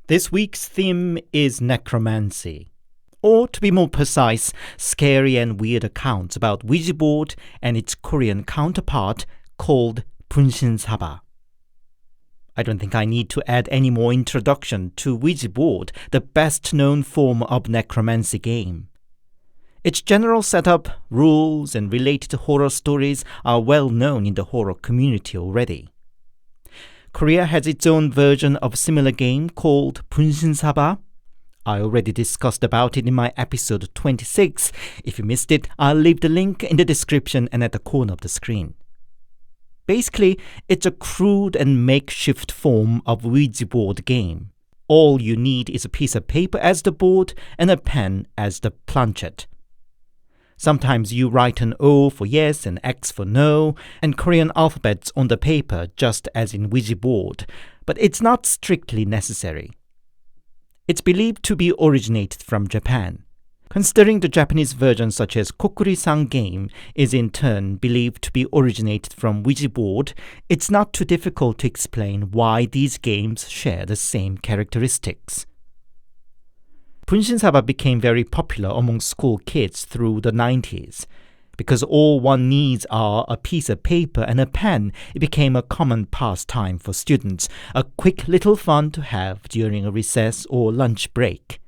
This week's theme is necromancy, or to be more precise, scary and weird accounts about Ouija board and its Korean counterpart called Bunshinsaba. I don't think I need to add any more introduction to Ouija board, the best-known form of necromancy game. Its general setup, rules, and related horror stories are well known in the horror community already. Korea has its own version of a similar game called Bunsinsaba. I already discussed about it in my episode 26. If you missed it, I'll leave the link in the description and at the corner of the screen. Basically, it's a crude and makeshift form of Ouija board game. All you need is a piece of paper as the board and a pen as the planchet. Sometimes you write an O for yes and X for no, and Korean alphabets on the paper just as in Ouija board, but it's not strictly necessary. It's believed to be originated from Japan. Considering the Japanese version such as Kokuri-san game is in turn believed to be originated from Ouija board, it's not too difficult to explain why these games share the same characteristics. Bunshinsaba became very popular among school kids through the 90s. Because all one needs are a piece of paper and a pen, it became a common pastime for students, a quick little fun to have during a recess or lunch break.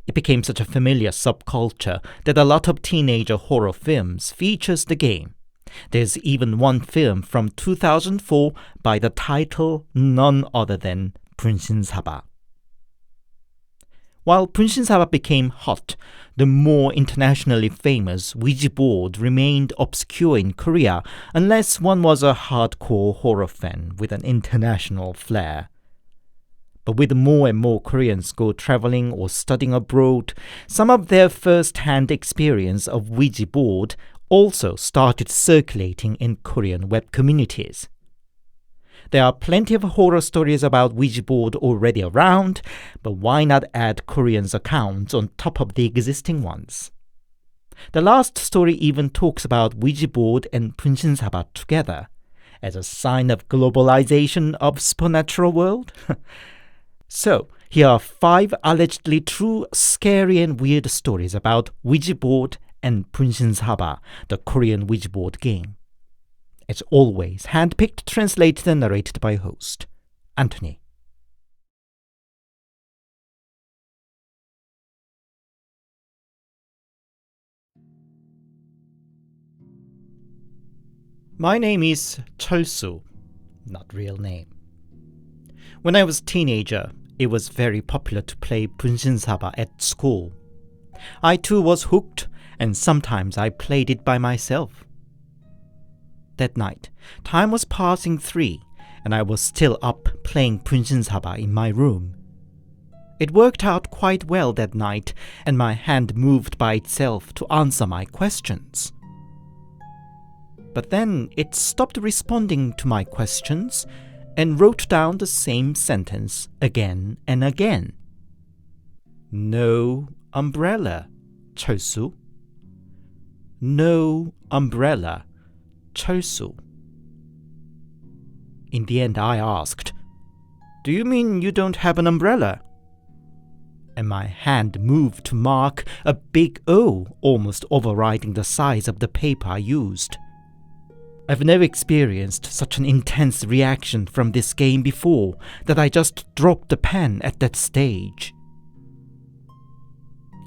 It became such a familiar subculture that a lot of teenager horror films features the game. There's even one film from 2004 by the title none other than Bunsinsaba. While Bunshinsaba became hot, the more internationally famous Ouija board remained obscure in Korea unless one was a hardcore horror fan with an international flair. But with more and more Koreans go traveling or studying abroad, some of their first-hand experience of Ouija board also started circulating in Korean web communities. There are plenty of horror stories about Ouija board already around, but why not add Koreans' accounts on top of the existing ones? The last story even talks about Ouija board and Bunshinsaba together, as a sign of globalization of supernatural world. So, here are 5 allegedly true, scary and weird stories about Ouija board and Bunshinsaba, the Korean Ouija board game. As always, handpicked, translated and narrated by host, Anthony. My name is Cheolsu, not real name. When I was a teenager, it was very popular to play Bunshinsaba at school. I too was hooked, and sometimes I played it by myself. That night, time was passing 3, and I was still up playing Bunshinsaba in my room. It worked out quite well that night, and my hand moved by itself to answer my questions. But then it stopped responding to my questions and wrote down the same sentence again and again. No umbrella, Cheolsu. No umbrella, Cheolsu. In the end, I asked, "Do you mean you don't have an umbrella?" And my hand moved to mark a big O, almost overriding the size of the paper I used. I've never experienced such an intense reaction from this game before that I just dropped the pen at that stage.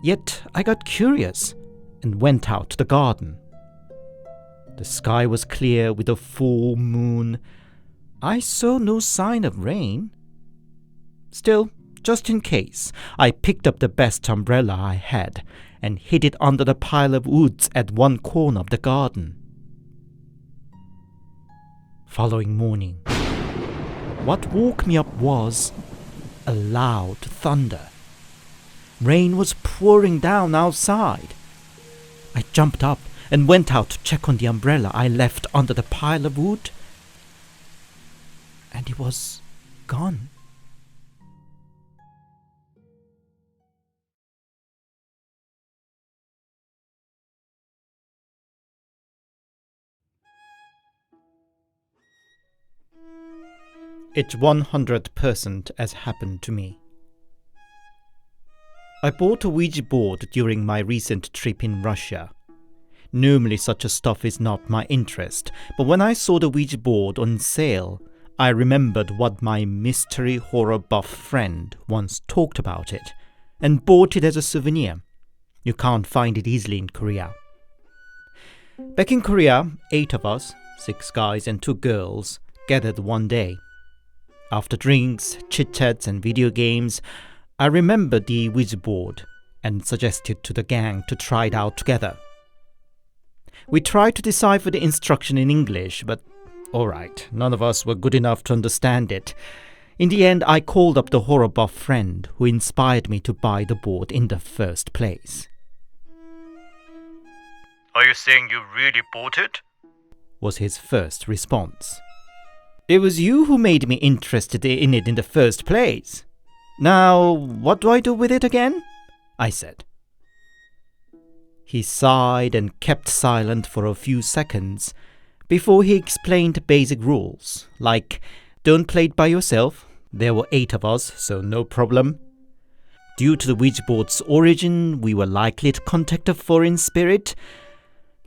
Yet I got curious and went out to the garden. The sky was clear with a full moon. I saw no sign of rain. Still, just in case, I picked up the best umbrella I had and hid it under the pile of woods at one corner of the garden. Following morning, what woke me up was a loud thunder. Rain was pouring down outside. I jumped up and went out to check on the umbrella I left under the pile of wood, and it was gone. It 100% has happened to me. I bought a Ouija board during my recent trip in Russia. Normally such a stuff is not my interest, but when I saw the Ouija board on sale, I remembered what my mystery horror buff friend once talked about it, and bought it as a souvenir. You can't find it easily in Korea. Back in Korea, 8 of us, 6 guys and 2 girls, gathered one day. After drinks, chit-chats and video games, I remembered the Ouija board and suggested to the gang to try it out together. We tried to decipher the instruction in English, but alright, none of us were good enough to understand it. In the end, I called up the horror buff friend who inspired me to buy the board in the first place. Are you saying you really bought it? Was his first response. It was you who made me interested in it in the first place. Now, what do I do with it again? I said. He sighed and kept silent for a few seconds before he explained basic rules, like don't play it by yourself. There were 8 of us, so no problem. Due to the Ouija board's origin, we were likely to contact a foreign spirit.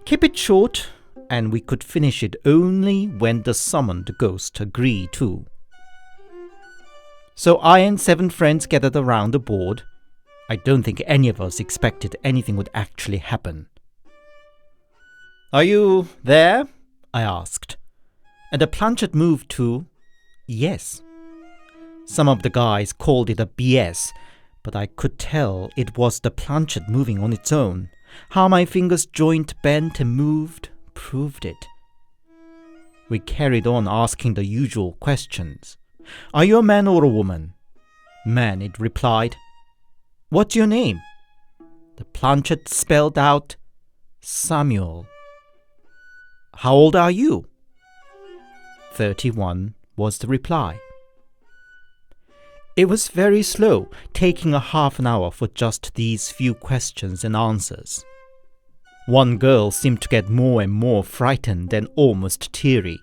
Keep it short, and we could finish it only when the summoned ghost agreed to. So I and 7 friends gathered around the board. I don't think any of us expected anything would actually happen. Are you there? I asked, and the planchette moved to yes. Some of the guys called it a BS, but I could tell it was the planchette moving on its own. How my fingers joint bent and moved proved it. We carried on asking the usual questions. Are you a man or a woman? Man, it replied. What's your name? The planchette spelled out Samuel. How old are you? 31 was the reply. It was very slow, taking a half an hour for just these few questions and answers. One girl seemed to get more and more frightened and almost teary.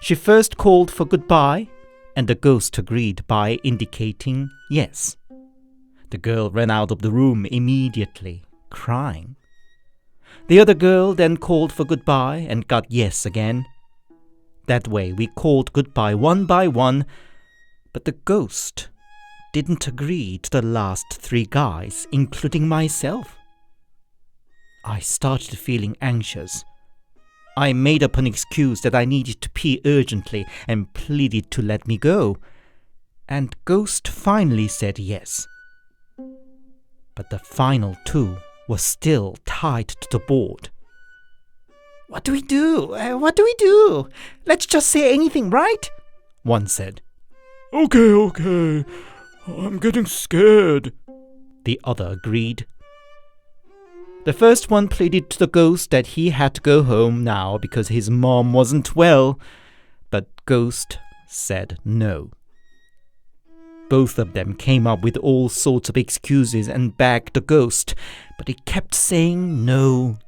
She first called for goodbye, and the ghost agreed by indicating yes. The girl ran out of the room immediately, crying. The other girl then called for goodbye and got yes again. That way we called goodbye one by one, but the ghost didn't agree to the last 3 guys, including myself. I started feeling anxious. I made up an excuse that I needed to pee urgently and pleaded to let me go, and Ghost finally said yes. But the final 2 were still tied to the board. What do we do? What do we do? Let's just say anything, right? One said. Okay. I'm getting scared. The other agreed. The first one pleaded to the ghost that he had to go home now because his mom wasn't well, but Ghost said no. Both of them came up with all sorts of excuses and begged the ghost, but he kept saying no.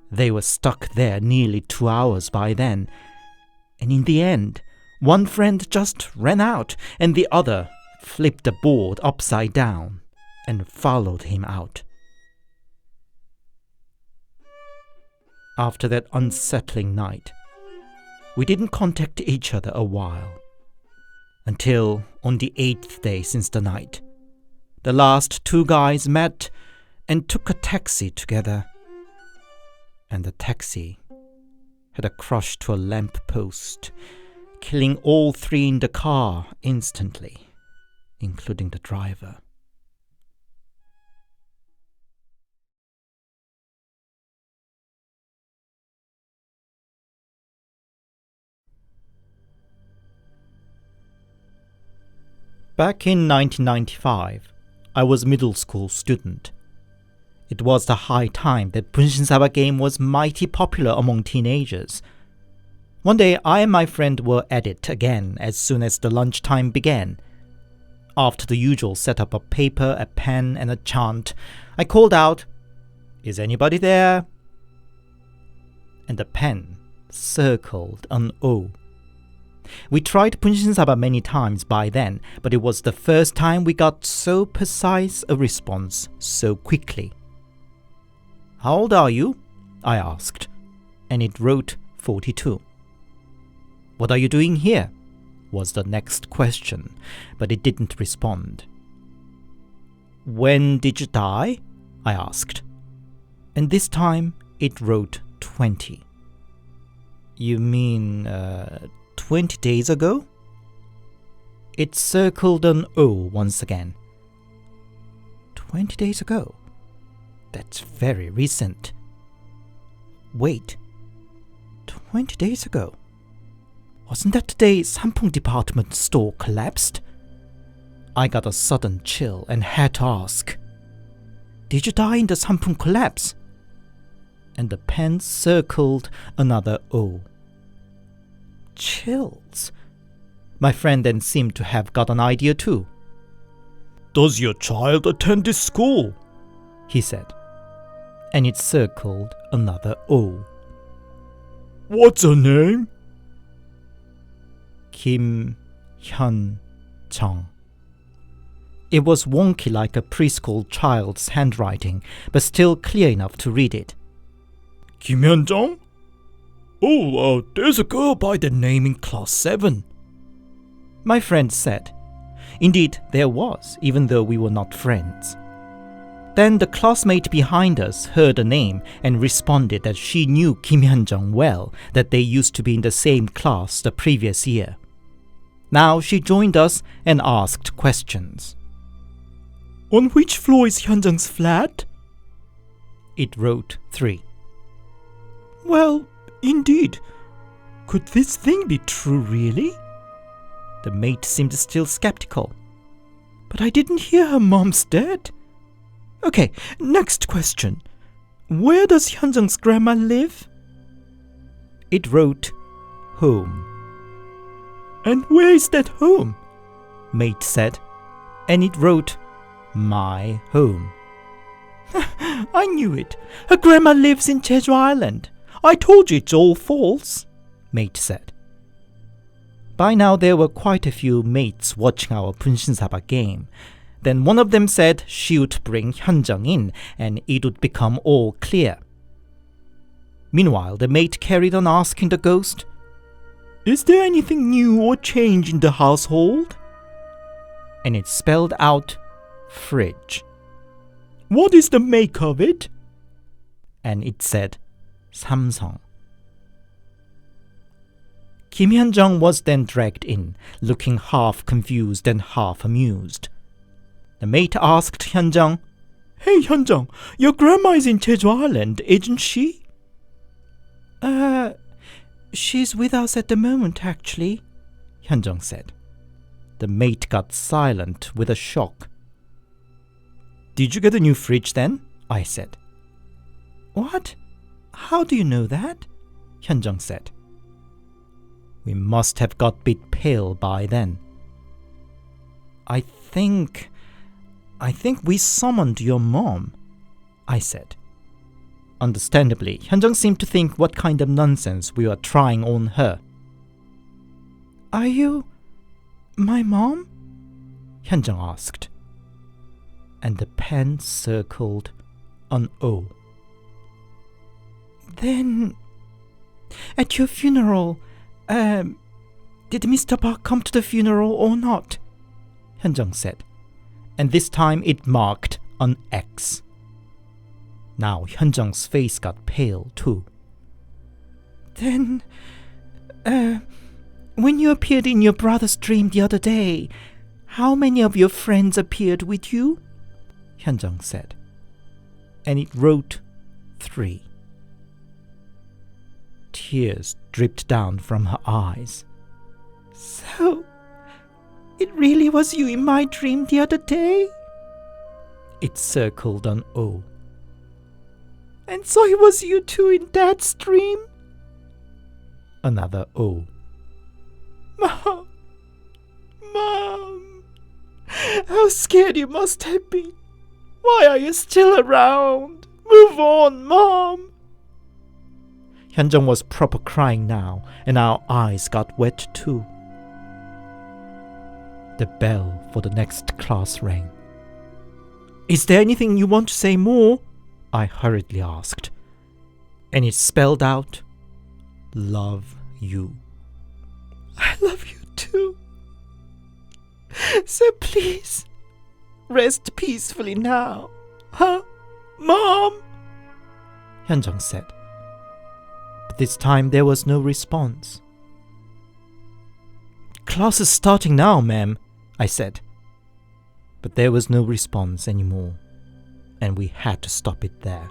They were stuck there nearly 2 hours by then, and in the end, one friend just ran out and the other flipped the board upside down and followed him out. After that unsettling night, we didn't contact each other a while. Until on the 8th day since the night, the last 2 guys met and took a taxi together. And the taxi had a crush to a lamp post, killing all 3 in the car instantly, including the driver. Back in 1995, I was a middle school student. It was the high time that Bunshinsaba game was mighty popular among teenagers. One day, I and my friend were at it again as soon as the lunchtime began. After the usual setup of paper, a pen, and a chant, I called out, "Is anybody there?" And the pen circled an O. We tried Bunshinsaba many times by then, but it was the first time we got so precise a response so quickly. How old are you? I asked, and it wrote 42. What are you doing here? Was the next question, but it didn't respond. When did you die? I asked, and this time it wrote 20. You mean 20 days ago? It circled an O once again. 20 days ago? That's very recent. Wait, 20 days ago? Wasn't that the day Sampung department store collapsed? I got a sudden chill and had to ask, did you die in the Sampung collapse? And the pen circled another O. Chills. My friend then seemed to have got an idea too. Does your child attend this school? He said, and it circled another O. What's her name? Kim Hyun-jung. It was wonky like a preschool child's handwriting, but still clear enough to read it. Kim Hyun-jung? Oh, there's a girl by the name in class 7. My friend said. Indeed, there was, even though we were not friends. Then the classmate behind us heard a name and responded that she knew Kim Hyun-jung well, that they used to be in the same class the previous year. Now she joined us and asked questions. On which floor is Hyun-jung's flat? It wrote 3. Well, indeed. Could this thing be true, really? The mate seemed still skeptical. But I didn't hear her mom's dead. Okay, next question. Where does Hyun-jung's grandma live? It wrote home. And where is that home? Mate said, and it wrote my home. I knew it. Her grandma lives in Jeju Island. I told you it's all false, Mate said. By now there were quite a few mates watching our Bunshinsaba game. Then one of them said she would bring Hyun-jung in and it would become all clear. Meanwhile, the mate carried on asking the ghost, is there anything new or changed in the household? And it spelled out fridge. What is the make of it? And it said Samsung. Kim Hyun-jung was then dragged in, looking half confused and half amused. The mate asked Hyun-jung, Hey Hyun-jung, your grandma is in Jeju Island, isn't she? She's with us at the moment, actually, Hyun-jung said. The mate got silent with a shock. Did you get a new fridge then? I said. What? How do you know that? Hyun-jung said. We must have got a bit pale by then. I think we summoned your mom, I said. Understandably, Hyun-jung seemed to think what kind of nonsense we were trying on her. Are you my mom? Hyun-jung asked. And the pen circled an O. Then, at your funeral, did Mr. Park come to the funeral or not? Hyun-jung said. And this time it marked an X. Now Hyun-jung's face got pale too. Then, when you appeared in your brother's dream the other day, how many of your friends appeared with you? Hyun-jung said. And it wrote 3. Tears dripped down from her eyes. So, it really was you in my dream the other day? It circled an O. And so it was you too in Dad's dream? Another O. Mom, how scared you must have been. Why are you still around? Move on, Mom. Hyun-jung was proper crying now, and our eyes got wet too. The bell for the next class rang. "Is there anything you want to say more?" I hurriedly asked. And it spelled out, "Love you." I love you too. So please, rest peacefully now. Huh? Mom? Hyunjung said. But this time there was no response. "Class is starting now, ma'am," I said. But there was no response anymore, and we had to stop it there.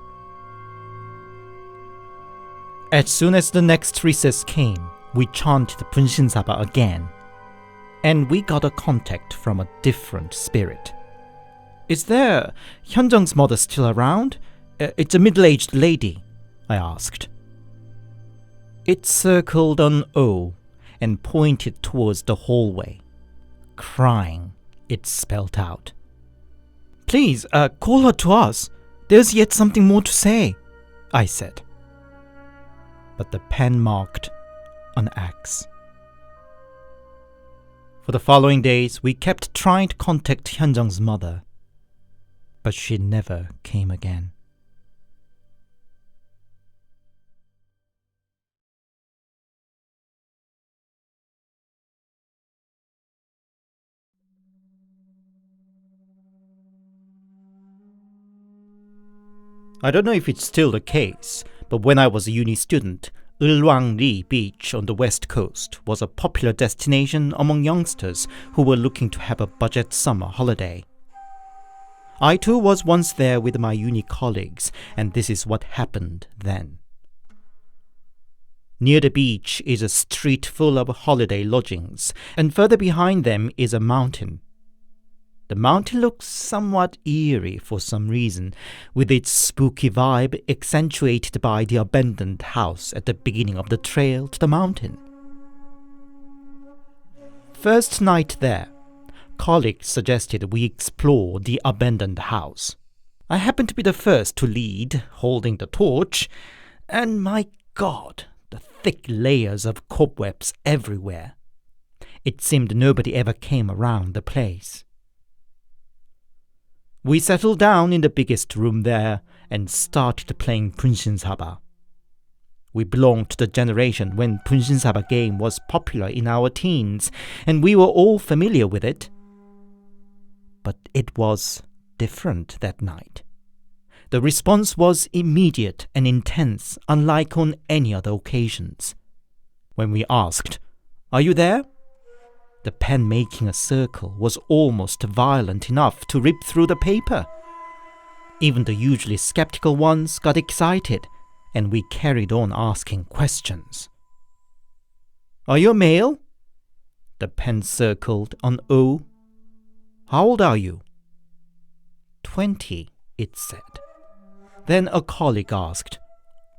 As soon as the next recess came, we chanted Bunshinsaba again, and we got a contact from a different spirit. "Is there Hyunjung's mother still around? It's a middle-aged lady," I asked. It circled on O and pointed towards the hallway. Crying, it spelled out. "Please, call her to us. There's yet something more to say," I said. But the pen marked an X. For the following days, we kept trying to contact Hyunjung's mother, but she never came again. I don't know if it's still the case, but when I was a uni student, Ulwangri Beach on the west coast was a popular destination among youngsters who were looking to have a budget summer holiday. I too was once there with my uni colleagues, and this is what happened then. Near the beach is a street full of holiday lodgings, and further behind them is a mountain. The mountain looks somewhat eerie for some reason, with its spooky vibe accentuated by the abandoned house at the beginning of the trail to the mountain. First night there, colleagues suggested we explore the abandoned house. I happened to be the first to lead, holding the torch, and my God, the thick layers of cobwebs everywhere. It seemed nobody ever came around the place. We settled down in the biggest room there and started playing Bunshinsaba. We belonged to the generation when Bunshinsaba game was popular in our teens, and we were all familiar with it. But it was different that night. The response was immediate and intense, unlike on any other occasions. When we asked, "Are you there?" the pen making a circle was almost violent enough to rip through the paper. Even the usually skeptical ones got excited, and we carried on asking questions. "Are you a male?" The pen circled on O. "How old are you?" 20, it said. Then a colleague asked,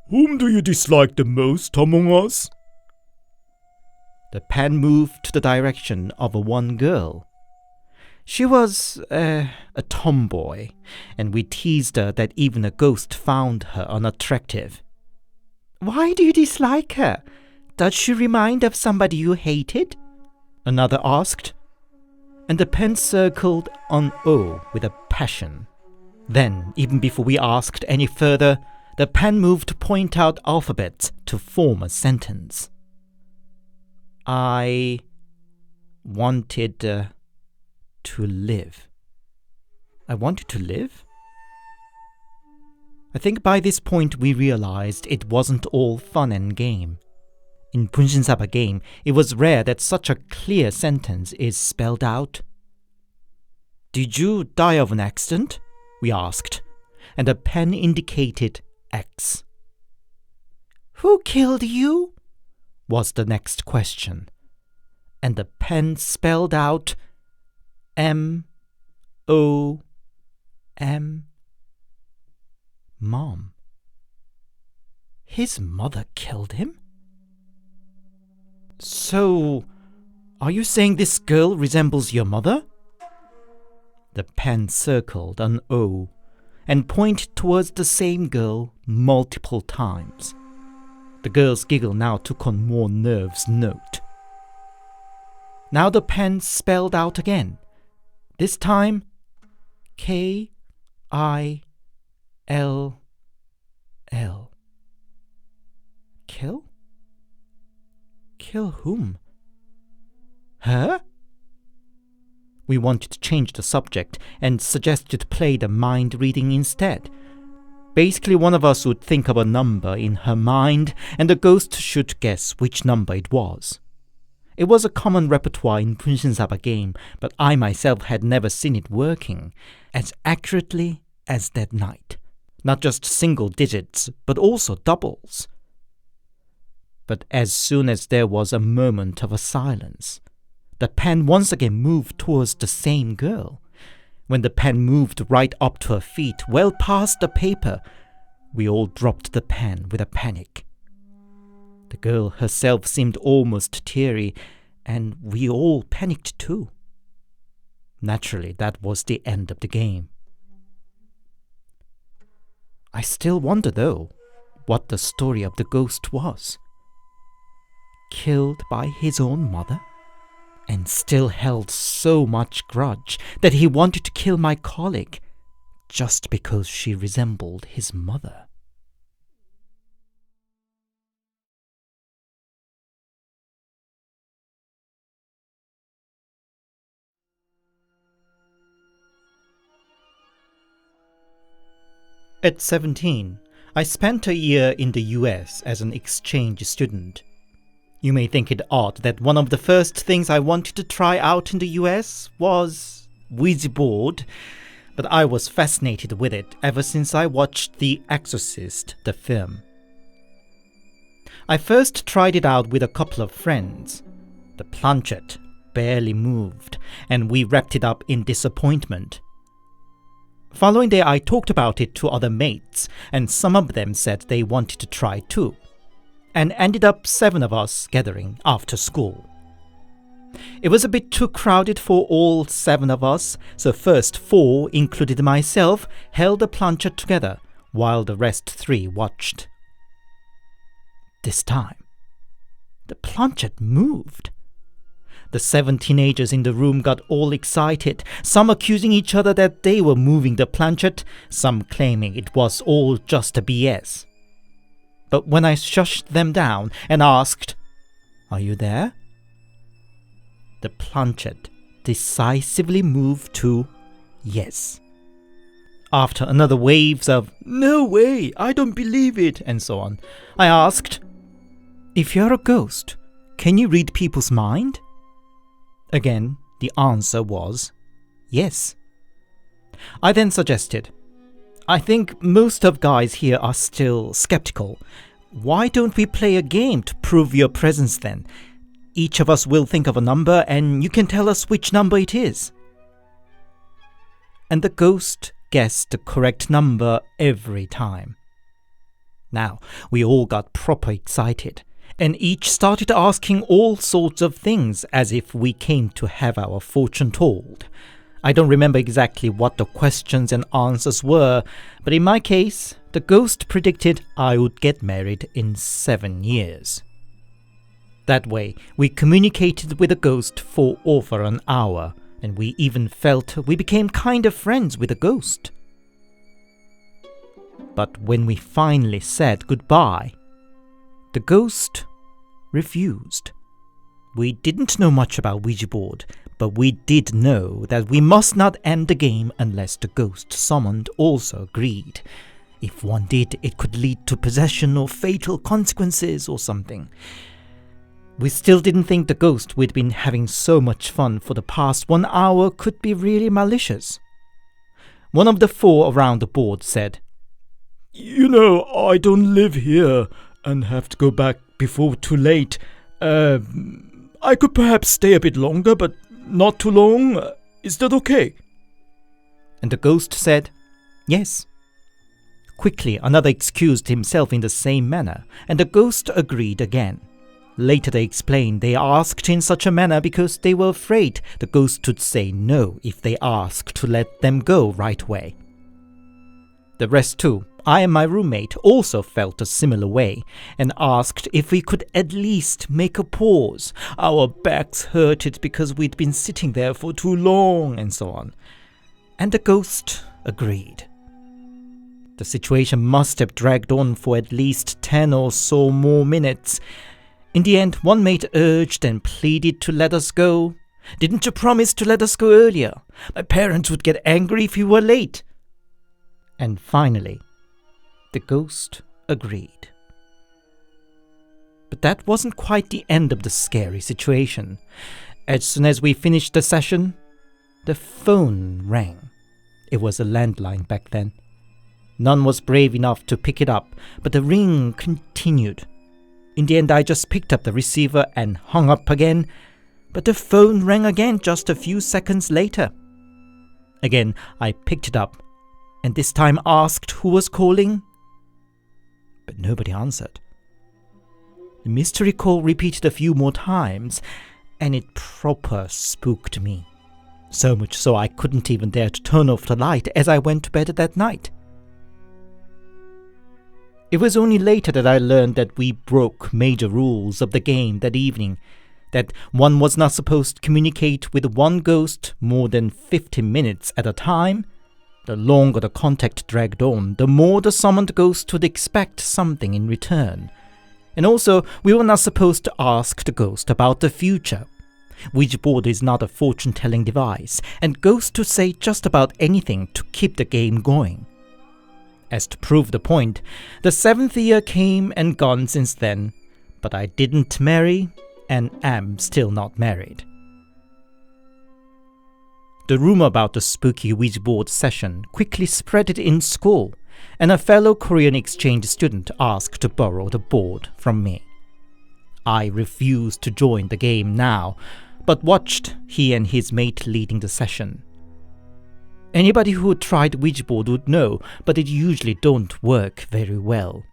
Whom do you dislike the most among us? The pen moved to the direction of one girl. She was a tomboy, and we teased her that even a ghost found her unattractive. "Why do you dislike her? Does she remind of somebody you hated?" another asked. And the pen circled on O with a passion. Then, even before we asked any further, the pen moved to point out alphabets to form a sentence. I wanted to live. I wanted to live? I think by this point we realized it wasn't all fun and game. In Bunshinsaba game, it was rare that such a clear sentence is spelled out. "Did you die of an accident?" we asked, and the pen indicated X. "Who killed you?" was the next question, and the pen spelled out M-O-M. Mom. His mother killed him? So, are you saying this girl resembles your mother? The pen circled an O and pointed towards the same girl multiple times. The girl's giggle now took on more nervous note. Now the pen spelled out again. This time, K-I-L-L. Kill? Kill whom? Her? We wanted to change the subject and suggested play the mind reading instead. Basically, one of us would think of a number in her mind, and the ghost should guess which number it was. It was a common repertoire in Bunshinsaba game, but I myself had never seen it working as accurately as that night. Not just single digits, but also doubles. But as soon as there was a moment of a silence, the pen once again moved towards the same girl. When the pen moved right up to her feet, well past the paper, we all dropped the pen with a panic. The girl herself seemed almost teary, and we all panicked too. Naturally, that was the end of the game. I still wonder, though, what the story of the ghost was. Killed by his own mother? And still held so much grudge that he wanted to kill my colleague just because she resembled his mother. At 17, I spent a year in the US as an exchange student. You may think it odd that one of the first things I wanted to try out in the US was Ouija board, but I was fascinated with it ever since I watched The Exorcist, the film. I first tried it out with a couple of friends. The planchette barely moved, and we wrapped it up in disappointment. Following day, I talked about it to other mates, and some of them said they wanted to try too, and ended up 7 of us gathering after school. It was a bit too crowded for all 7 of us, so first 4, included myself, held the planchette together, while the rest 3 watched. This time, the planchette moved. The 7 teenagers in the room got all excited, some accusing each other that they were moving the planchette, some claiming it was all just a BS. But when I shushed them down and asked, "Are you there?" the planchette decisively moved to yes. After another waves of "No way, I don't believe it," and so on, I asked, "If you're a ghost, can you read people's mind?" Again, the answer was yes. I then suggested, "I think most of guys here are still skeptical. Why don't we play a game to prove your presence then? Each of us will think of a number and you can tell us which number it is." And the ghost guessed the correct number every time. Now, we all got proper excited, and each started asking all sorts of things as if we came to have our fortune told. I don't remember exactly what the questions and answers were, but in my case, the ghost predicted I would get married in 7 years. That way, we communicated with the ghost for over an hour, and we even felt we became kind of friends with the ghost. But when we finally said goodbye, the ghost refused. We didn't know much about Ouija board, but we did know that we must not end the game unless the ghost summoned also agreed. If one did, it could lead to possession or fatal consequences or something. We still didn't think the ghost we'd been having so much fun for the past 1 hour could be really malicious. One of the 4 around the board said, "You know, I don't live here and have to go back before too late. I could perhaps stay a bit longer, but not too long. Is that okay?" And the ghost said, "Yes." Quickly, another excused himself in the same manner, and the ghost agreed again. Later they explained they asked in such a manner because they were afraid the ghost would say no if they asked to let them go right away. The rest too I and my roommate also felt a similar way and asked if we could at least make a pause. Our backs hurted because we'd been sitting there for too long and so on. And the ghost agreed. The situation must have dragged on for at least 10 or so more minutes. In the end, one mate urged and pleaded to let us go. "Didn't you promise to let us go earlier? My parents would get angry if we were late." And finally, the ghost agreed. But that wasn't quite the end of the scary situation. As soon as we finished the session, the phone rang. It was a landline back then. None was brave enough to pick it up, but the ring continued. In the end, I just picked up the receiver and hung up again, but the phone rang again just a few seconds later. Again, I picked it up, and this time asked who was calling, but nobody answered. The mystery call repeated a few more times, and it proper spooked me. So much so I couldn't even dare to turn off the light as I went to bed that night. It was only later that I learned that we broke major rules of the game that evening, that one was not supposed to communicate with one ghost more than 50 minutes at a time. The longer the contact dragged on, the more the summoned ghost would expect something in return. And also, we were not supposed to ask the ghost about the future. Ouija board is not a fortune-telling device, and ghosts to say just about anything to keep the game going. As to prove the point, the 7th year came and gone since then, but I didn't marry and am still not married. The rumor about the spooky Ouija board session quickly spread in school, and a fellow Korean exchange student asked to borrow the board from me. I refused to join the game now, but watched he and his mate leading the session. Anybody who tried Ouija board would know, but it usually don't work very well.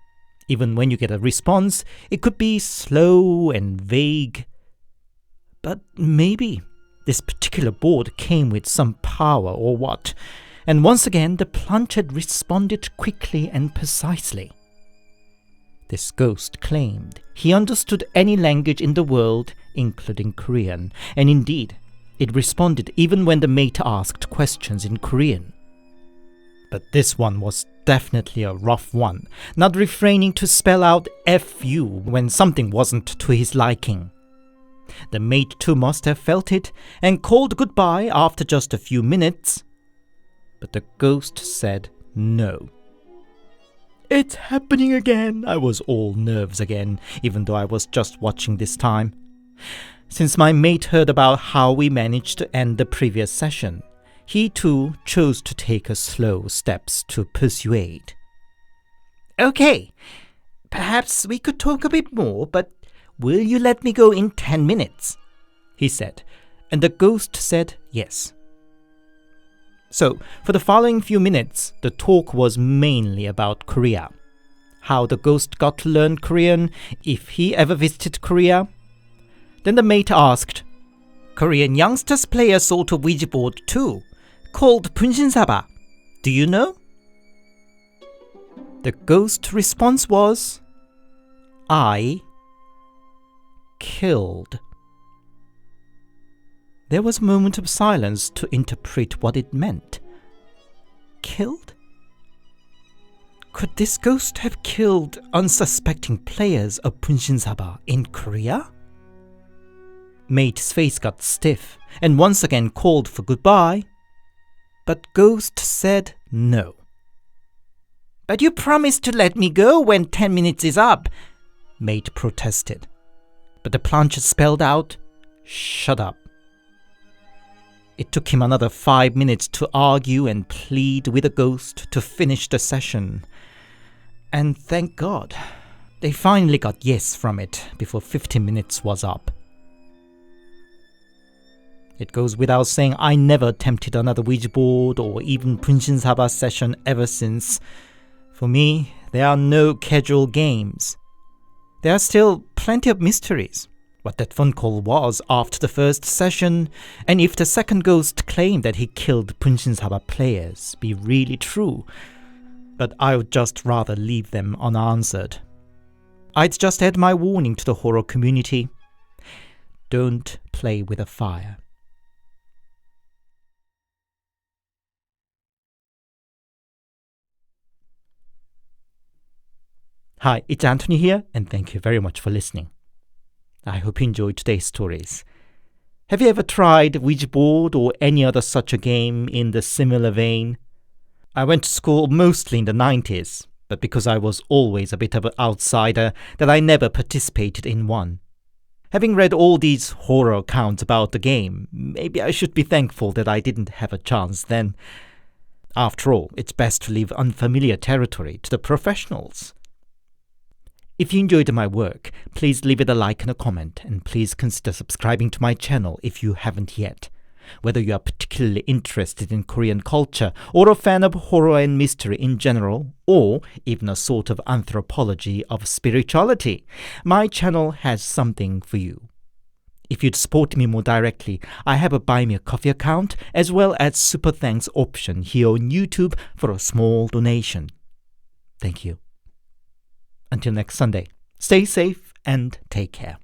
Even when you get a response, it could be slow and vague. But maybe this particular board came with some power or what, and once again the planchette responded quickly and precisely. This ghost claimed he understood any language in the world, including Korean, and indeed, it responded even when the mate asked questions in Korean. But this one was definitely a rough one, not refraining to spell out "F you" when something wasn't to his liking. The mate too must have felt it and called goodbye after just a few minutes. But the ghost said no. "It's happening again." I was all nerves again, even though I was just watching this time. Since my mate heard about how we managed to end the previous session, he too chose to take slow steps to persuade. "Okay, perhaps we could talk a bit more, but will you let me go in 10 minutes? He said, and the ghost said yes. So, for the following few minutes, the talk was mainly about Korea. How the ghost got to learn Korean, if he ever visited Korea. Then the mate asked, "Korean youngsters play a sort of Ouija board too, called Bunshinsaba. Do you know?" The ghost response was, "I killed." There was a moment of silence to interpret what it meant. Killed? Could this ghost have killed unsuspecting players of Bunshinsaba in Korea? Mate's face got stiff and once again called for goodbye, but Ghost said no. "But you promised to let me go when 10 minutes is up," Mate protested. But the planchette spelled out, "Shut up." It took him another 5 minutes to argue and plead with the ghost to finish the session. And thank God, they finally got yes from it before 15 minutes was up. It goes without saying I never attempted another Ouija board or even Bunshinsaba session ever since. For me, there are no casual games. There are still plenty of mysteries. What that phone call was after the first session, and if the second ghost claimed that he killed Bunshinsaba players be really true, but I would just rather leave them unanswered. I'd just add my warning to the horror community. Don't play with a fire. Hi, it's Anthony here, and thank you very much for listening. I hope you enjoyed today's stories. Have you ever tried Ouija board or any other such a game in the similar vein? I went to school mostly in the 90s, but because I was always a bit of an outsider, that I never participated in one. Having read all these horror accounts about the game, maybe I should be thankful that I didn't have a chance then. After all, it's best to leave unfamiliar territory to the professionals. If you enjoyed my work, please leave it a like and a comment, and please consider subscribing to my channel if you haven't yet. Whether you are particularly interested in Korean culture, or a fan of horror and mystery in general, or even a sort of anthropology of spirituality, my channel has something for you. If you'd support me more directly, I have a Buy Me a Coffee account, as well as Super Thanks option here on YouTube for a small donation. Thank you. Until next Sunday, stay safe and take care.